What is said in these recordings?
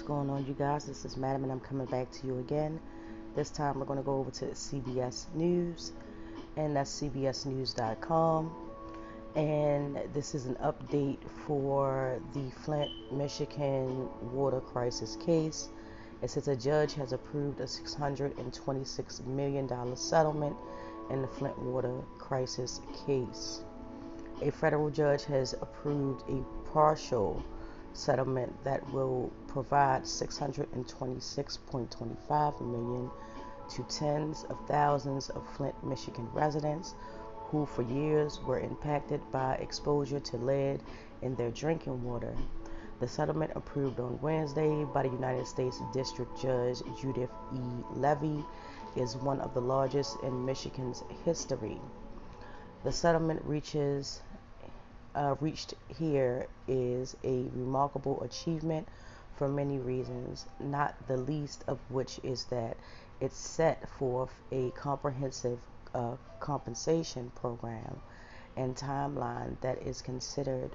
What's going on, you guys? This is Madam, and I'm coming back to you again. This time we're going to go over to CBS News, and that's cbsnews.com. And this is an update for the Flint, Michigan water crisis case. It says a judge has approved a $626 million settlement in the Flint water crisis case. A federal judge has approved a partial settlement that will provide $626.25 million to tens of thousands of Flint, Michigan residents who for years were impacted by exposure to lead in their drinking water. The settlement, approved on Wednesday by the United States District Judge Judith E. Levy, is one of the largest in Michigan's history. The settlement reached here is a remarkable achievement for many reasons, not the least of which is that it set forth a comprehensive compensation program and timeline that is considered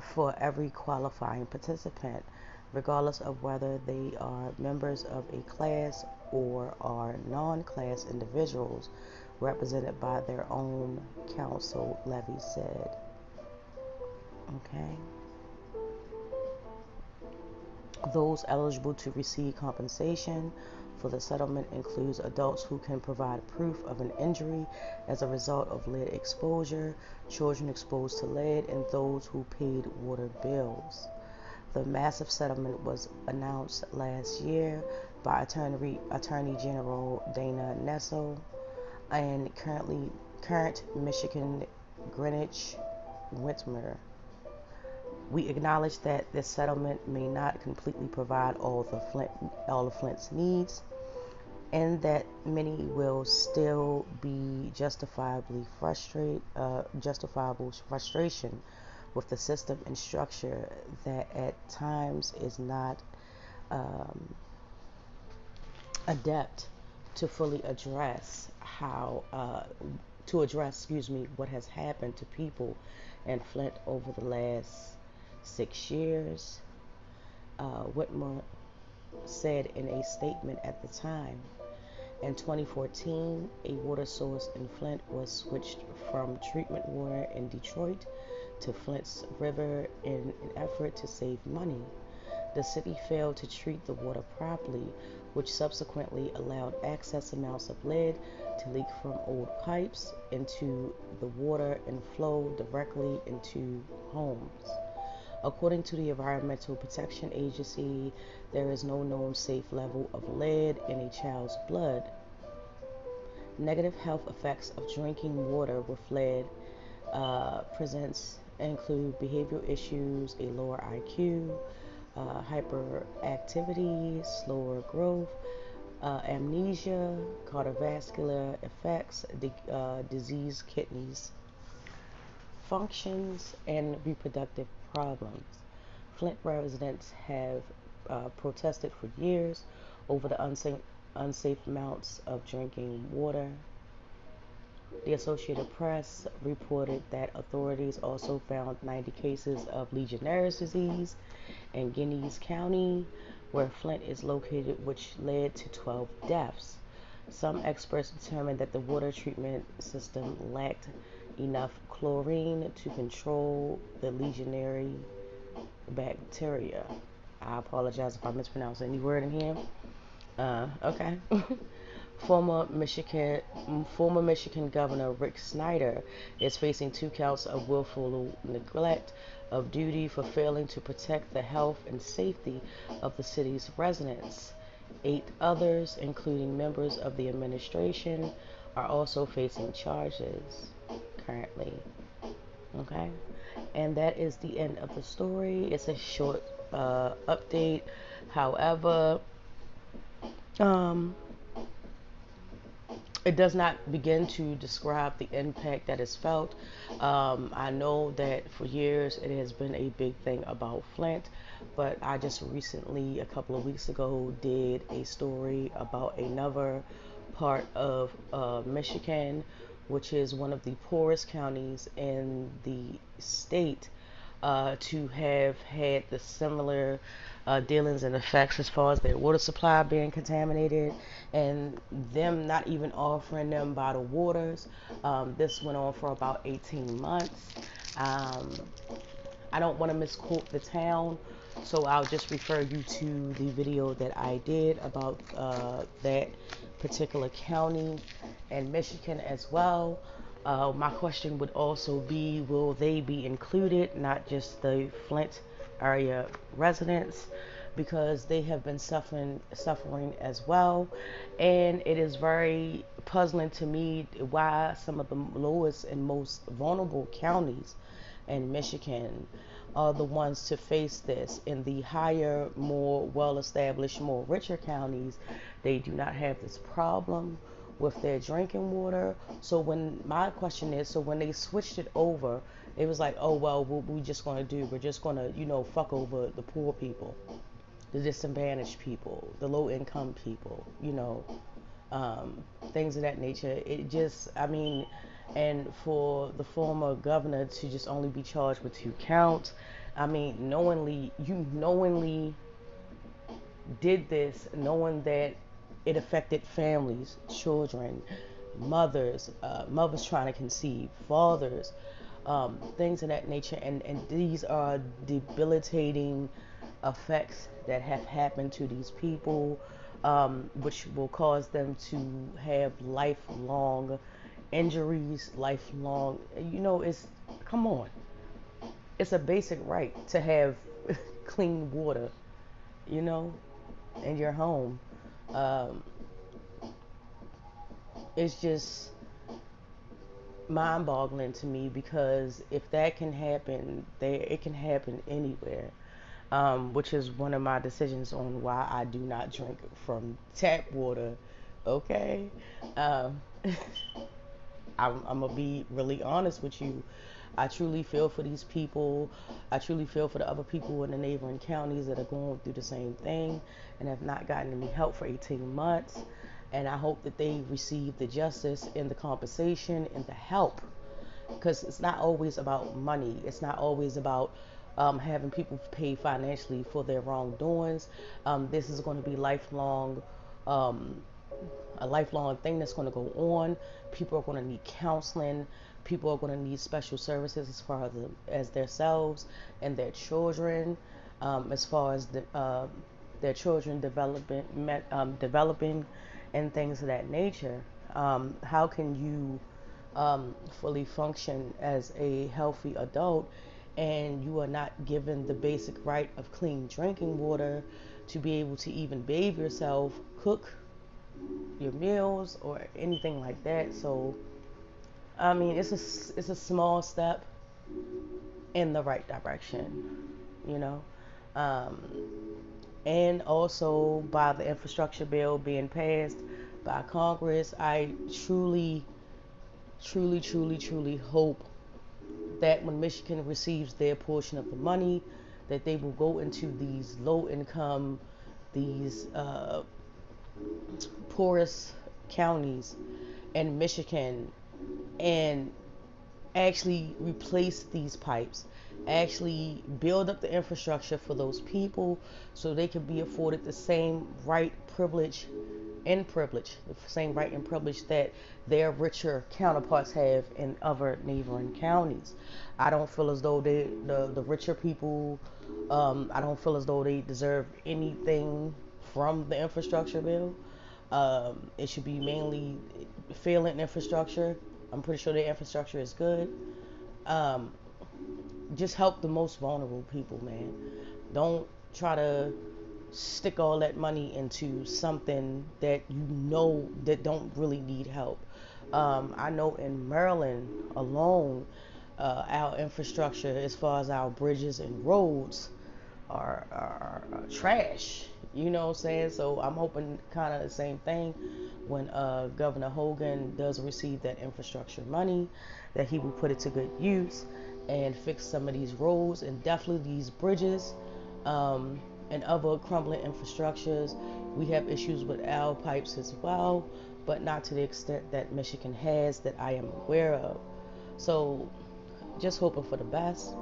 for every qualifying participant, regardless of whether they are members of a class or are non-class individuals represented by their own counsel, Levy said. Okay. Those eligible to receive compensation for the settlement includes adults who can provide proof of an injury as a result of lead exposure, children exposed to lead, and those who paid water bills. The massive settlement was announced last year by Attorney General Dana Nessel and current Michigan Greenwich Whitmer. We acknowledge that this settlement may not completely provide all of Flint's needs, and that many will still be justifiable frustration with the system and structure that at times is not adept to fully address what has happened to people in Flint over the last 6 years. Whitmer said in a statement at the time. In 2014, a water source in Flint was switched from treatment water in Detroit to Flint's River in an effort to save money. The city failed to treat the water properly, which subsequently allowed excess amounts of lead to leak from old pipes into the water and flow directly into homes. According to the Environmental Protection Agency, there is no known safe level of lead in a child's blood. Negative health effects of drinking water with lead presents include behavioral issues, a lower IQ, hyperactivity, slower growth, amnesia, cardiovascular effects, diseased kidneys, functions, and reproductive problems. Flint residents have protested for years over the unsafe amounts of drinking water. The Associated Press reported that authorities also found 90 cases of Legionnaire's disease in Guinness County, where Flint is located, which led to 12 deaths. Some experts determined that the water treatment system lacked enough chlorine to control the Legionnaire bacteria. I apologize if I mispronounce any word in here. Okay. Former Michigan Governor Rick Snyder is facing 2 counts of willful neglect of duty for failing to protect the health and safety of the city's residents. 8 others, including members of the administration, are also facing charges currently. Okay, and that is the end of the story. It's a short update. However, it does not begin to describe the impact that is felt. I know that for years it has been a big thing about Flint, but I just recently, a couple of weeks ago, did a story about another part of Michigan, which is one of the poorest counties in the state, to have had the similar dealings and effects as far as their water supply being contaminated and them not even offering them bottled waters. This went on for about 18 months. Um, I don't want to misquote the town, so I'll just refer you to the video that I did about that particular county and Michigan as well. My question would also be, will they be included, not just the Flint area residents, because they have been suffering as well. And it is very puzzling to me why some of the lowest and most vulnerable counties in Michigan are the ones to face this. In the higher, more well-established, more richer counties, they do not have this problem with their drinking water. So when my question is, so when they switched it over, it was like, oh well, what we just gonna do? We're just gonna, fuck over the poor people, the disadvantaged people, the low-income people, things of that nature. It just, I mean, and for the former governor to just only be charged with 2 counts, I mean, you knowingly did this, knowing that it affected families, children, mothers trying to conceive, fathers, things of that nature. And these are debilitating effects that have happened to these people, which will cause them to have lifelong injuries, lifelong, it's, come on, it's a basic right to have clean water, you know, in your home. Um, it's just mind boggling to me because if that can happen there, it can happen anywhere. Which is one of my decisions on why I do not drink from tap water. Okay. Um, I'm gonna be really honest with you. I truly feel for these people. I truly feel for the other people in the neighboring counties that are going through the same thing and have not gotten any help for 18 months. And I hope that they receive the justice and the compensation and the help, because it's not always about money. It's not always about having people pay financially for their wrongdoings. This is going to be lifelong, um, a lifelong thing that's going to go on. People are going to need counseling. People are going to need special services as far as themselves and their children, as far as their children developing and things of that nature. How can you fully function as a healthy adult and you are not given the basic right of clean drinking water to be able to even bathe yourself, cook your meals, or anything like that? So, I mean, it's a small step in the right direction, you know. Um, and also by the infrastructure bill being passed by Congress, I truly hope that when Michigan receives their portion of the money, that they will go into these low income, these poorest counties in Michigan and actually replace these pipes, actually build up the infrastructure for those people so they can be afforded the same right, privilege, the same right and privilege that their richer counterparts have in other neighboring counties. I don't feel as though the richer people, I don't feel as though they deserve anything from the infrastructure bill. It should be mainly failing infrastructure. I'm pretty sure their infrastructure is good. Um, just help the most vulnerable people, man. Don't try to stick all that money into something that you know that don't really need help. I know in Maryland alone, our infrastructure, as far as our bridges and roads, are trash. You know what I'm saying? So I'm hoping kind of the same thing when Governor Hogan does receive that infrastructure money, that he will put it to good use and fix some of these roads and definitely these bridges, and other crumbling infrastructures. We have issues with our pipes as well, but not to the extent that Michigan has that I am aware of. So just hoping for the best.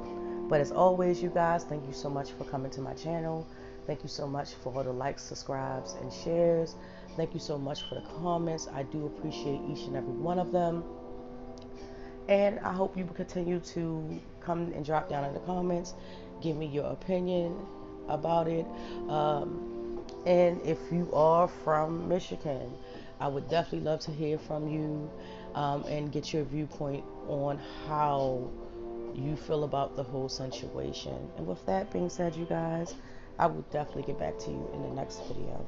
But as always, you guys, thank you so much for coming to my channel. Thank you so much for all the likes, subscribes, and shares. Thank you so much for the comments. I do appreciate each and every one of them. And I hope you will continue to come and drop down in the comments. Give me your opinion about it. And if you are from Michigan, I would definitely love to hear from you and get your viewpoint on how you feel about the whole situation. And with that being said, you guys, I will definitely get back to you in the next video.